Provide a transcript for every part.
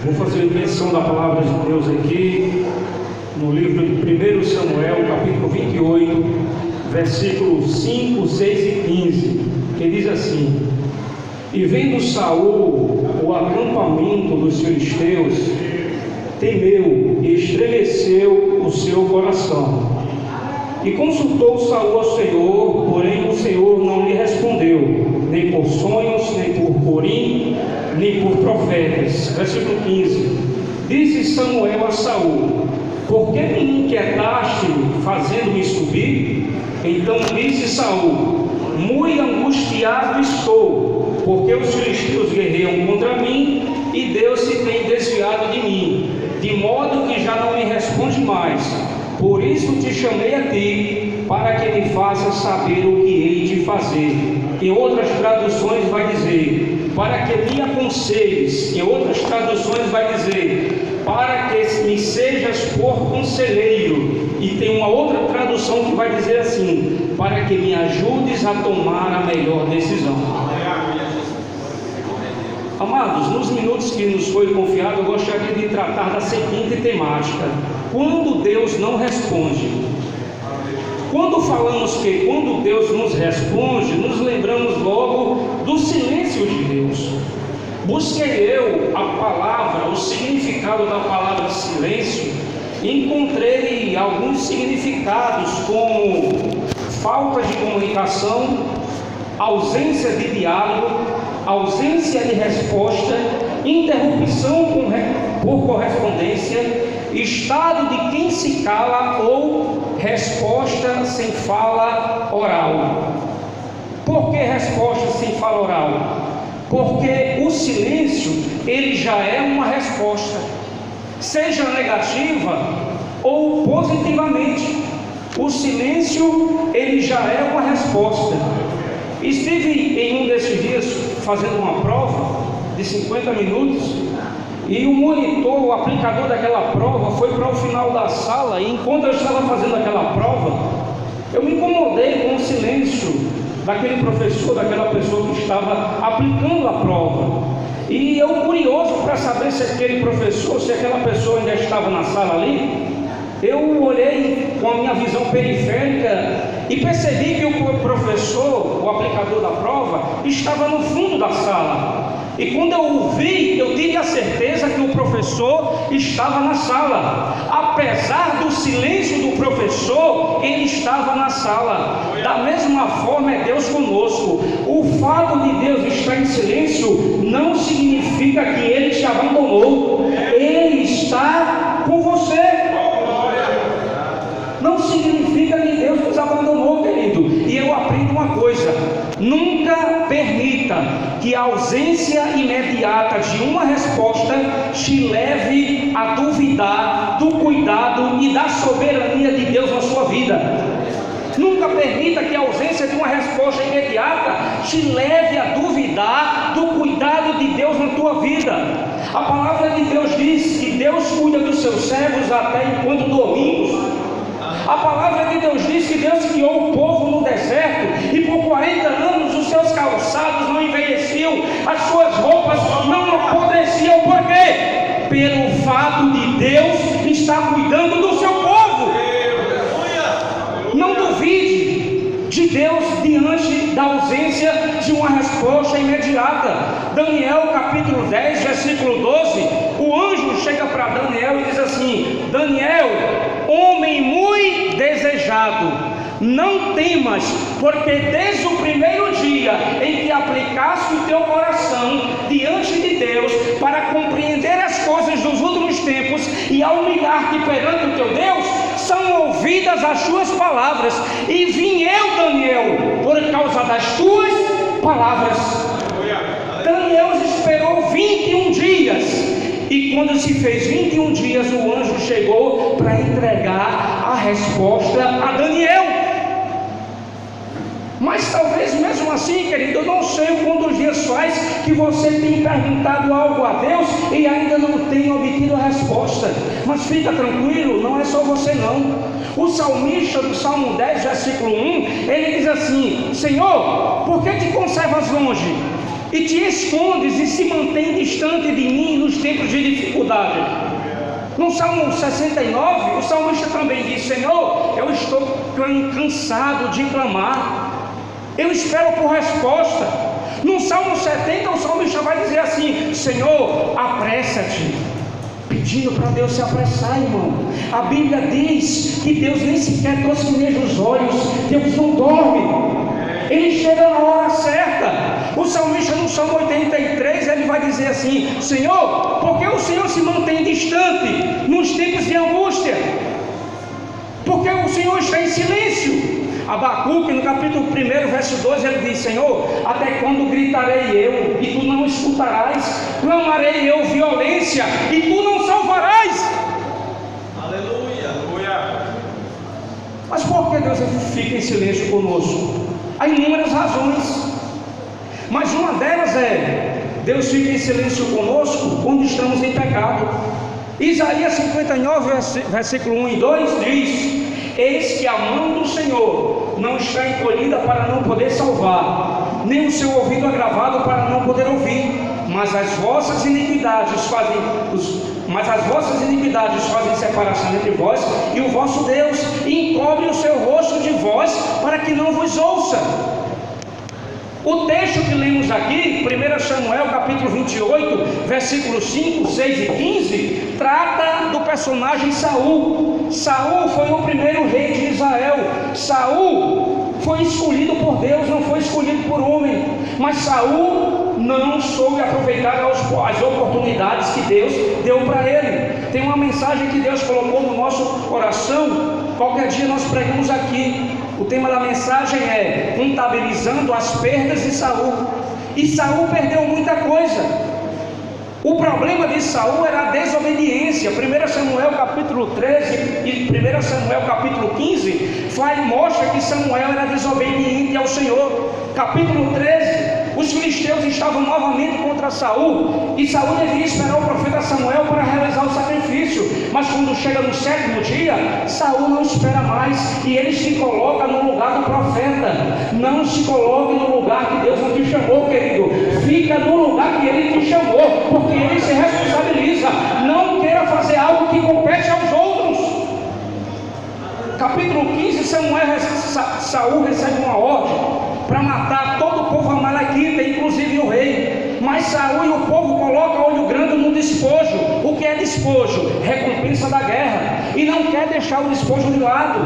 Vou fazer menção da palavra de Deus aqui, no livro de 1 Samuel, capítulo 28, versículos 5, 6 e 15, que diz assim: E vendo Saul o acampamento dos filisteus, temeu e estremeceu o seu coração. E consultou Saul ao Senhor, porém o Senhor não lhe respondeu, nem por sonhos, nem por Urim, nem por profetas. Versículo 15. Disse Samuel a Saul: Por que me inquietaste, fazendo-me subir? Então disse Saul: Muito angustiado estou, porque os filisteus guerreiam contra mim, e Deus se tem desviado de mim, de modo que já não me responde mais. Por isso te chamei a ti, para que me faças saber o que hei de fazer. Em outras traduções vai dizer: para que me aconselhes. Em outras traduções vai dizer: para que me sejas por conselheiro. E tem uma outra tradução que vai dizer assim: para que me ajudes a tomar a melhor decisão. Amados, nos minutos que nos foi confiado, eu gostaria de tratar da seguinte temática: quando Deus não responde. Quando falamos que quando Deus nos responde, nos lembramos logo do silêncio de Deus. Busquei eu a palavra, o significado da palavra silêncio, e encontrei alguns significados como falta de comunicação, ausência de diálogo, ausência de resposta, interrupção por correspondência, estado de quem se cala ou resposta sem fala oral. Por que resposta sem fala oral? Porque o silêncio, ele já é uma resposta, seja negativa ou positivamente. O silêncio, ele já é uma resposta. Estive em um desses dias fazendo uma prova de 50 minutos, e o monitor, o aplicador daquela prova, foi para o final da sala, e enquanto eu estava fazendo aquela prova, eu me incomodei com o silêncio daquele professor, daquela pessoa que estava aplicando a prova. E eu curioso para saber se aquele professor, se aquela pessoa ainda estava na sala ali, eu olhei com a minha visão periférica e percebi que o professor, o aplicador da prova, estava no fundo da sala. E quando eu o vi, eu tive a certeza que o professor estava na sala. Apesar do silêncio do professor, ele estava na sala. Da mesma forma é Deus conosco. O fato de Deus estar em silêncio não significa que Ele te abandonou. Ele está com você. Não significa que Deus nos abandonou, querido. E eu aprendo uma coisa: nunca permita que a ausência imediata de uma resposta te leve a duvidar do cuidado e da soberania de Deus na sua vida. Nunca permita que a ausência de uma resposta imediata te leve a duvidar do cuidado de Deus na tua vida. A palavra de Deus diz que Deus cuida dos seus servos até enquanto dormimos. A palavra de Deus diz que Deus criou o povo no deserto, e por 40 anos os seus calçados não envelheciam, as suas roupas não apodreciam. Por quê? Pelo fato de Deus estar cuidando do seu povo. Não duvide de Deus diante da ausência de uma resposta imediata. Daniel capítulo 10, versículo 12, o anjo chega para Daniel e diz assim: Daniel, homem muito desejado, não temas, porque desde o primeiro dia em que aplicaste o teu coração diante de Deus para compreender as coisas dos últimos tempos e a humilhar-te perante o teu Deus, são ouvidas as tuas palavras, e vim eu, Daniel, por causa das tuas palavras. Daniel esperou 21 dias. E quando se fez 21 dias, o anjo chegou para entregar a resposta a Daniel. Mas talvez mesmo assim, querido, eu não sei quantos dias faz que você tem perguntado algo a Deus e ainda não tem obtido a resposta. Mas fica tranquilo, não é só você não. O salmista do Salmo 10, versículo 1, ele diz assim: Senhor, por que te conservas longe? e te escondes e se mantém distante de mim nos tempos de dificuldade. No Salmo 69, o salmista também diz: Senhor, eu estou cansado de clamar, eu espero por resposta. No Salmo 70, o salmista vai dizer assim: Senhor, apressa-te, pedindo para Deus se apressar, irmão. A Bíblia diz que Deus nem sequer tosqueneja os olhos, Deus não dorme, Ele chega na hora certa. O salmista no Salmo 83, ele vai dizer assim: Senhor, por que o Senhor se mantém distante nos tempos de angústia? Porque o Senhor está em silêncio. Abacuque, no capítulo 1, verso 12, ele diz: Senhor, até quando gritarei eu, e tu não escutarás? Clamarei eu violência, e tu não salvarás? Aleluia, aleluia. Mas por que Deus fica em silêncio conosco? Há inúmeras razões, mas uma delas é: Deus fica em silêncio conosco quando estamos em pecado. Isaías 59, versículo 1 e 2 diz: Eis que a mão do Senhor não está encolhida para não poder salvar, nem o seu ouvido agravado para não poder ouvir, mas as vossas iniquidades fazem separação entre vós e o vosso Deus, e encobre o seu rosto de vós para que não vos ouça. O texto que lemos aqui, 1 Samuel capítulo 28, versículos 5, 6 e 15, trata do personagem Saul. Saul foi o primeiro rei de Israel. Saul foi escolhido por Deus, não foi escolhido por homem. Mas Saul não soube aproveitar as oportunidades que Deus deu para ele. Tem uma mensagem que Deus colocou no nosso coração. Qualquer dia nós pregamos aqui. O tema da mensagem é contabilizando as perdas de Saul. E Saul perdeu muita coisa. O problema de Saul era a desobediência. 1 Samuel capítulo 13 e 1 Samuel capítulo 15 mostra que Samuel era desobediente ao Senhor. Capítulo 13, os filisteus estavam novamente contra Saul, e Saul devia esperar o profeta Samuel para realizar o sacrifício. Mas quando chega no 7º dia, Saul não espera mais, e ele se coloca no lugar do profeta. Não se coloque no lugar que Deus não te chamou, querido. Fica no lugar que Ele te chamou, porque Ele se responsabiliza. Não queira fazer algo que compete aos outros. Capítulo 15, Saul recebe uma ordem para matar todo o povo amalequita, inclusive o rei. Mas Saul e o povo colocam olho grande no despojo. O que é despojo? Recompensa da guerra. E não quer deixar o despojo de lado.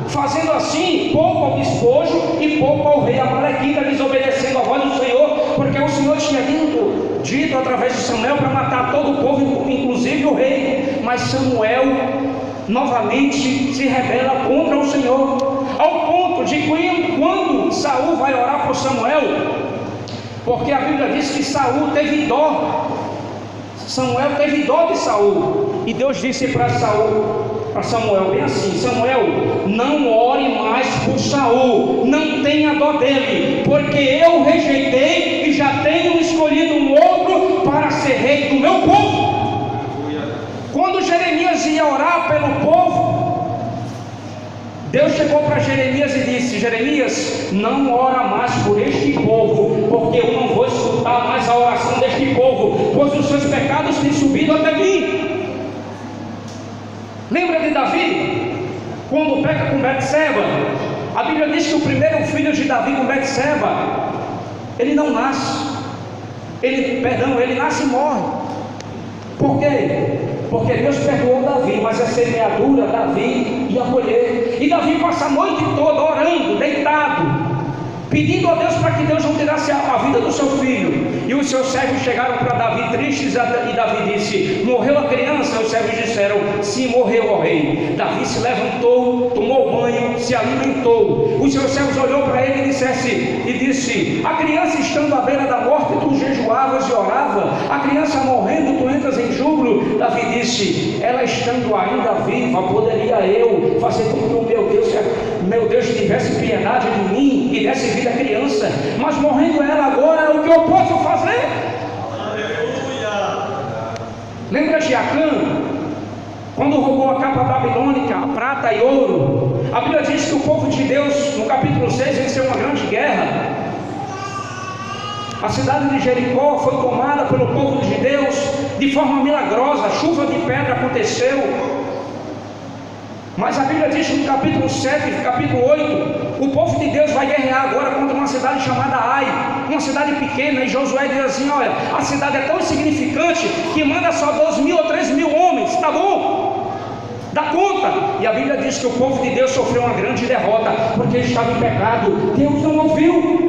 Fazendo assim, poupa ao despojo e poupa ao rei amalequita, desobedecendo a voz do Senhor, porque o Senhor tinha dito através de Samuel para matar todo o povo, inclusive o rei. Mas Samuel novamente se rebela contra o Senhor, ao ponto de que quando Saul vai orar por Samuel, porque a Bíblia diz que Saul teve dó, Samuel teve dó de Saul, e Deus disse para Samuel bem assim: Samuel, não ore mais por Saul, não tenha dó dele, porque eu rejeitei e já tenho escolhido um outro para ser rei do meu povo. Quando Jeremias ia orar pelo povo, Deus chegou para Jeremias e disse: Jeremias, não ora mais por este povo, porque eu não vou escutar mais a oração deste povo, pois os seus pecados têm subido até mim. Lembra de Davi? Quando peca com Betseba, a Bíblia diz que o primeiro filho de Davi com Betseba, ele não nasce, ele nasce e morre. Por quê? Porque Deus perdoou Davi, mas a semeadura Davi ia colher. E Davi passa a noite toda orando, deitado, pedindo a Deus para que Deus não tirasse a vida do seu filho. E os seus servos chegaram para Davi tristes, e Davi disse: morreu a criança? Os servos disseram: sim, morreu, ó rei. Davi se levantou, tomou banho, se alimentou. Os seus servos olhou para ele e disse: a criança estando à beira da morte, tu jejuavas e orava, a criança morrendo, tu entras em júbilo. Davi disse: ela estando ainda viva, poderia eu fazer com que o meu Deus tivesse piedade de mim e desse vida à criança, mas morrendo ela agora, o que eu posso fazer? Aleluia! Lembra de Acã, quando roubou a capa babilônica, a prata e ouro? A Bíblia diz que o povo de Deus, no capítulo 6, venceu uma grande guerra. A cidade de Jericó foi tomada pelo povo de Deus de forma milagrosa, chuva de pedra aconteceu. Mas a Bíblia diz no capítulo 7, capítulo 8, o povo de Deus vai guerrear agora contra uma cidade chamada Ai, uma cidade pequena, e Josué diz assim: olha, a cidade é tão insignificante que manda só 2.000 ou 3.000 homens, tá bom? Dá conta. E a Bíblia diz que o povo de Deus sofreu uma grande derrota, porque ele estava em pecado. Deus não ouviu.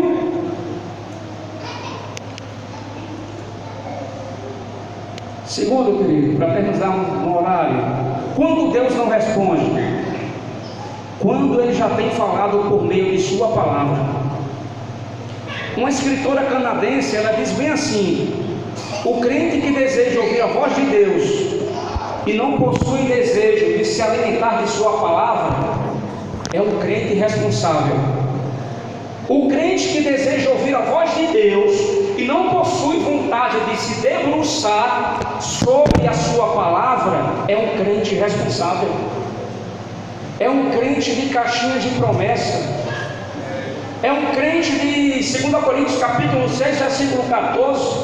Segundo, querido, para terminar um horário, quando Deus não responde, quando Ele já tem falado por meio de sua palavra. Uma escritora canadense, ela diz bem assim: o crente que deseja ouvir a voz de Deus e não possui desejo de se alimentar de sua palavra, é um crente irresponsável. O crente que deseja ouvir a voz de Deus e não possui vontade de se debruçar sobre a sua palavra, é um crente irresponsável. É um crente de caixinha de promessa. É um crente de 2 Coríntios capítulo 6, versículo 14.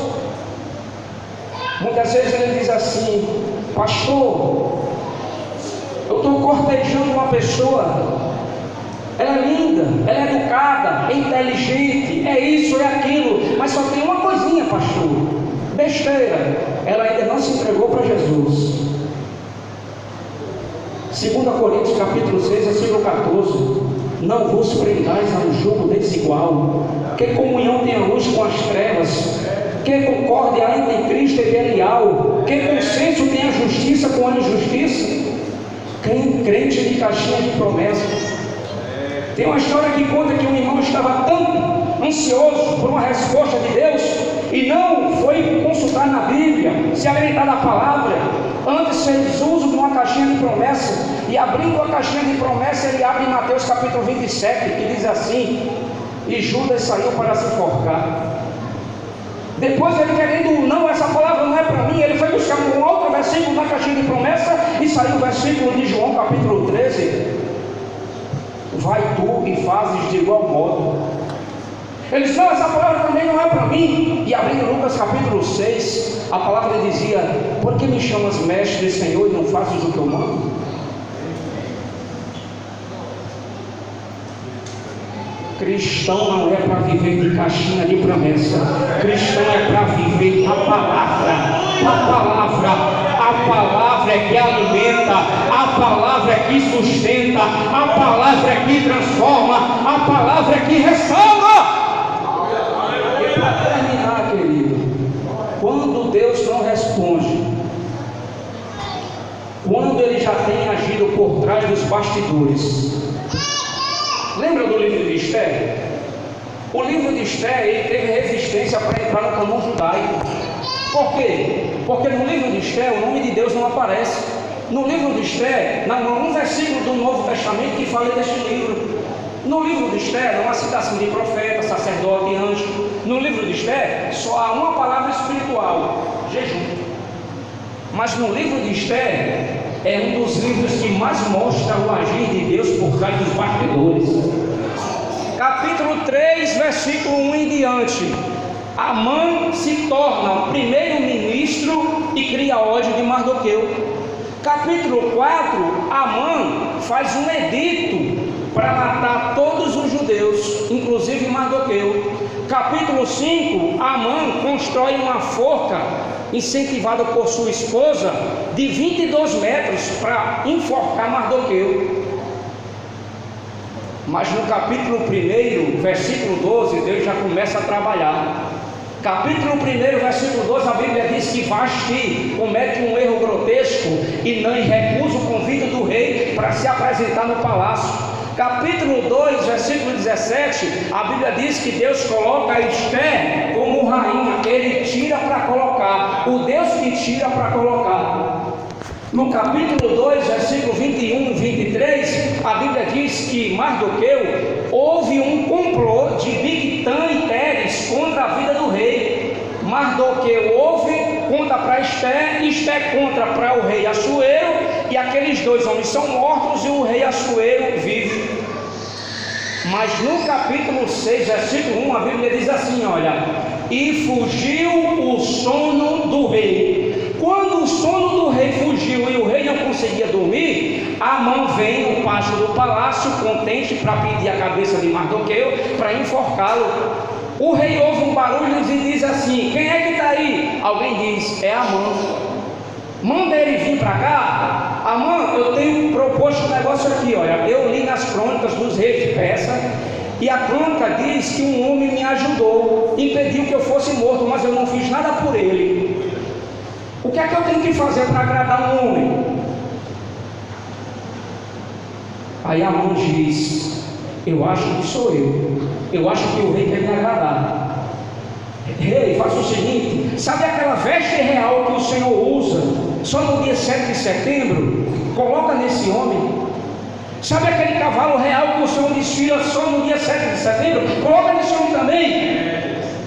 Muitas vezes ele diz assim: pastor, eu estou cortejando uma pessoa, ela é linda, ela é educada, é inteligente, é isso, é aquilo, mas só tem uma coisinha, pastor, besteira, ela ainda não se entregou para Jesus. 2 Coríntios capítulo 6, versículo 14: não vos prendais a um jugo desigual, que comunhão tem a luz com as trevas, que concórdia entre Cristo e Belial, que consenso tem a justiça com a injustiça. Crente de caixinha de promessa. Tem uma história que conta que um irmão estava tão ansioso por uma resposta de Deus e não foi consultar na Bíblia, se alimentar da palavra. Antes fez uso de uma caixinha de promessa, e abrindo a caixinha de promessa, ele abre em Mateus capítulo 27, que diz assim: e Judas saiu para se enforcar. Depois ele querendo, não, essa palavra não é para mim, ele foi buscar um outro versículo na caixinha de promessa, e saiu o versículo de João capítulo 13: vai tu e fazes de igual modo. Ele disse: não, essa palavra também não é para mim. E abrindo Lucas capítulo 6, a palavra dizia: por que me chamas mestre, Senhor, e não fazes o que eu mando? Cristão não é para viver de caixinha de promessa. Cristão é para viver a palavra. A palavra. A palavra é que alimenta, a palavra é que sustenta, a palavra é que transforma, a palavra é que restaura. E para terminar, querido, quando Deus não responde, quando Ele já tem agido por trás dos bastidores. Lembra do livro de Esther? O livro de Esther, ele teve resistência para entrar no canon judaico. Por quê? Porque no livro de Esther o nome de Deus não aparece. No livro de Esther, não há um versículo do Novo Testamento que fale deste livro. No livro de Esther não há citação de profeta, sacerdote e anjo. No livro de Esther só há uma palavra espiritual: jejum. Mas no livro de Esther é um dos livros que mais mostra o agir de Deus por trás dos bastidores. Capítulo 3, versículo 1 em diante: Amã se torna primeiro-ministro e cria ódio de Mardoqueu. Capítulo 4, Amã faz um edito para matar todos os judeus, inclusive Mardoqueu. Capítulo 5, Amã constrói uma forca, incentivado por sua esposa, de 22 metros para enforcar Mardoqueu. Mas no capítulo 1, versículo 12, Deus já começa a trabalhar. Capítulo 1, versículo 12, a Bíblia diz que Vasti comete um erro grotesco e não recusa o convite do rei para se apresentar no palácio. Capítulo 2, versículo 17, a Bíblia diz que Deus coloca Esther como rainha. Ele tira para colocar, o Deus que tira para colocar. No capítulo 2, versículo 21 e 23, a Bíblia diz que Mardoqueu houve um complô de Bigtã e Teres contra a vida do rei. Mardoqueu houve, conta para Esther, Esther contra para o rei Assuero, e aqueles dois homens são mortos e o rei Assuero vive. Mas no capítulo 6, versículo 1, a Bíblia diz assim: olha, e fugiu o sono do rei. Quando o sono do rei fugiu e o rei não conseguia dormir, Amã vem no pátio do palácio contente para pedir a cabeça de Mardoqueu para enforcá-lo. O rei ouve um barulho e diz assim: quem é que está aí? Alguém diz: é Amã. Manda ele vir para cá. Amã, eu tenho proposto um negócio aqui, olha. Eu li nas crônicas dos reis de Pérsia, e a crônica diz que um homem me ajudou, impediu que eu fosse morto, mas eu não fiz nada por ele. O que é que eu tenho que fazer para agradar um homem? Aí Amã diz: eu acho que sou eu acho que o rei quer me agradar. Rei, faça o seguinte: sabe aquela veste real que o Senhor usa só no dia 7 de setembro? Coloca nesse homem. Sabe aquele cavalo real que o Senhor desfila só no dia 7 de setembro? Coloca nesse homem também.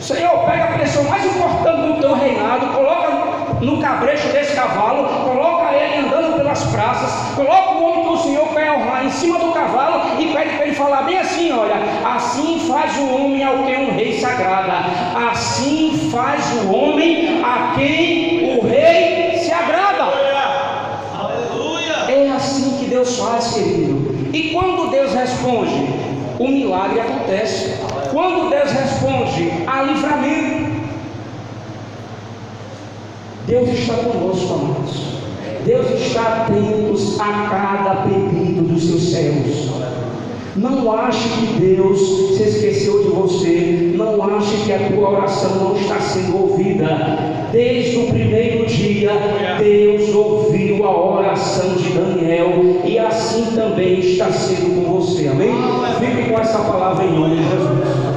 Senhor, pega a pessoa mais importante do teu reinado, coloca no cabresto desse cavalo, coloca ele andando pelas praças, coloca o homem que o Senhor quer honrar em cima do cavalo e pede para ele falar bem assim: olha, assim faz o homem ao quem um rei se agrada, assim faz o homem a quem o rei se agrada. Aleluia! É assim que Deus faz, querido. E quando Deus responde, o milagre acontece. Quando Deus responde, há livramento. Deus está conosco, amados. Deus está atento a cada pedido dos seus servos. Não ache que Deus se esqueceu de você. Não ache que a tua oração não está sendo ouvida. Desde o primeiro dia, Deus ouviu a oração de Daniel, e assim também está sendo com você. Amém? Fique com essa palavra em nome de Jesus.